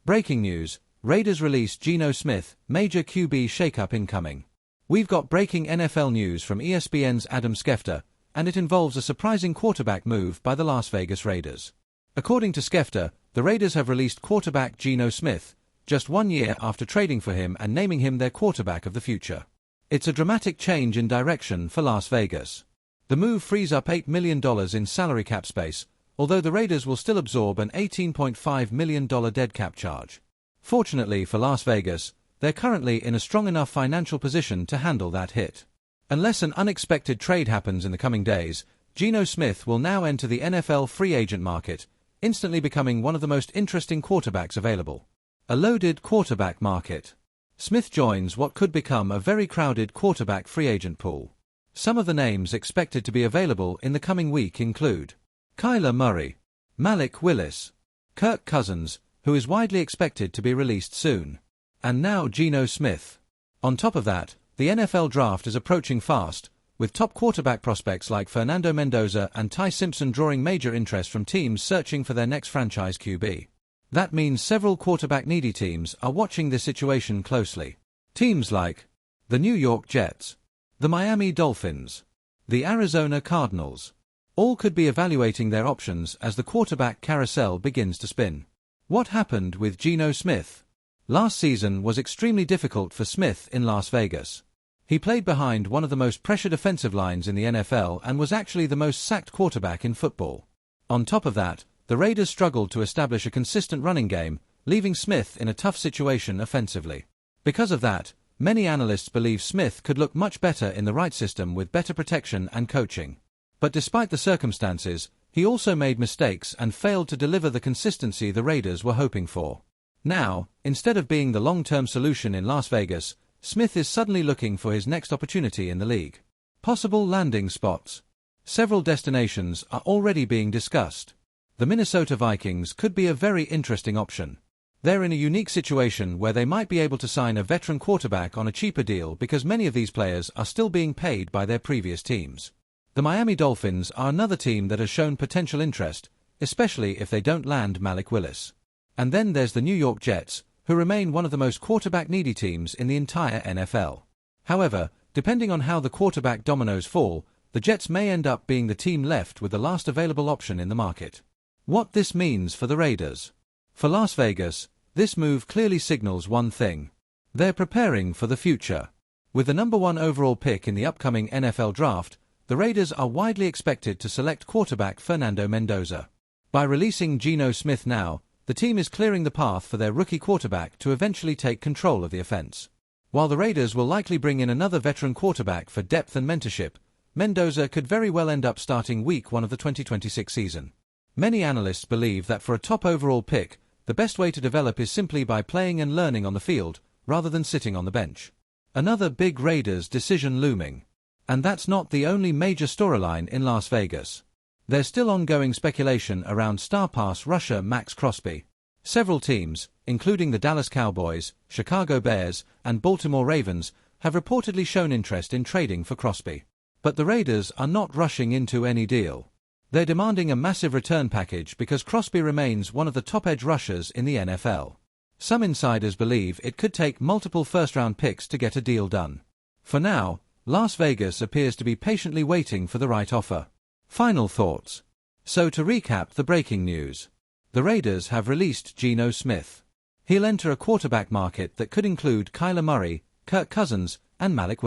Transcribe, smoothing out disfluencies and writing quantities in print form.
Breaking news, Raiders release Geno Smith, major QB shakeup incoming. We've got breaking NFL news from ESPN's Adam Schefter, and it involves a surprising quarterback move by the Las Vegas Raiders. According to Schefter, the Raiders have released quarterback Geno Smith, just 1 year after trading for him and naming him their quarterback of the future. It's a dramatic change in direction for Las Vegas. The move frees up $8 million in salary cap space, although the Raiders will still absorb an $18.5 million dead cap charge. Fortunately for Las Vegas, they're currently in a strong enough financial position to handle that hit. Unless an unexpected trade happens in the coming days, Geno Smith will now enter the NFL free agent market, instantly becoming one of the most interesting quarterbacks available. A loaded quarterback market. Smith joins what could become a very crowded quarterback free agent pool. Some of the names expected to be available in the coming week include Kyler Murray, Malik Willis, Kirk Cousins, who is widely expected to be released soon, and now Geno Smith. On top of that, the NFL draft is approaching fast, with top quarterback prospects like Fernando Mendoza and Ty Simpson drawing major interest from teams searching for their next franchise QB. That means several quarterback-needy teams are watching this situation closely. Teams like the New York Jets, the Miami Dolphins, the Arizona Cardinals, all could be evaluating their options as the quarterback carousel begins to spin. What happened with Geno Smith? Last season was extremely difficult for Smith in Las Vegas. He played behind one of the most pressured offensive lines in the NFL and was actually the most sacked quarterback in football. On top of that, the Raiders struggled to establish a consistent running game, leaving Smith in a tough situation offensively. Because of that, many analysts believe Smith could look much better in the right system with better protection and coaching. But despite the circumstances, he also made mistakes and failed to deliver the consistency the Raiders were hoping for. Now, instead of being the long-term solution in Las Vegas, Smith is suddenly looking for his next opportunity in the league. Possible landing spots. Several destinations are already being discussed. The Minnesota Vikings could be a very interesting option. They're in a unique situation where they might be able to sign a veteran quarterback on a cheaper deal because many of these players are still being paid by their previous teams. The Miami Dolphins are another team that has shown potential interest, especially if they don't land Malik Willis. And then there's the New York Jets, who remain one of the most quarterback-needy teams in the entire NFL. However, depending on how the quarterback dominoes fall, the Jets may end up being the team left with the last available option in the market. What this means for the Raiders. For Las Vegas, this move clearly signals one thing. They're preparing for the future. With the number 1 overall pick in the upcoming NFL draft, the Raiders are widely expected to select quarterback Fernando Mendoza. By releasing Geno Smith now, the team is clearing the path for their rookie quarterback to eventually take control of the offense. While the Raiders will likely bring in another veteran quarterback for depth and mentorship, Mendoza could very well end up starting Week 1 of the 2026 season. Many analysts believe that for a top overall pick, the best way to develop is simply by playing and learning on the field, rather than sitting on the bench. Another big Raiders decision looming. And that's not the only major storyline in Las Vegas. There's still ongoing speculation around star pass rusher Max Crosby. Several teams, including the Dallas Cowboys, Chicago Bears, and Baltimore Ravens, have reportedly shown interest in trading for Crosby. But the Raiders are not rushing into any deal. They're demanding a massive return package because Crosby remains one of the top edge rushers in the NFL. Some insiders believe it could take multiple first-round picks to get a deal done. For now, Las Vegas appears to be patiently waiting for the right offer. Final thoughts. So to recap the breaking news. The Raiders have released Geno Smith. He'll enter a quarterback market that could include Kyler Murray, Kirk Cousins, and Malik Willis.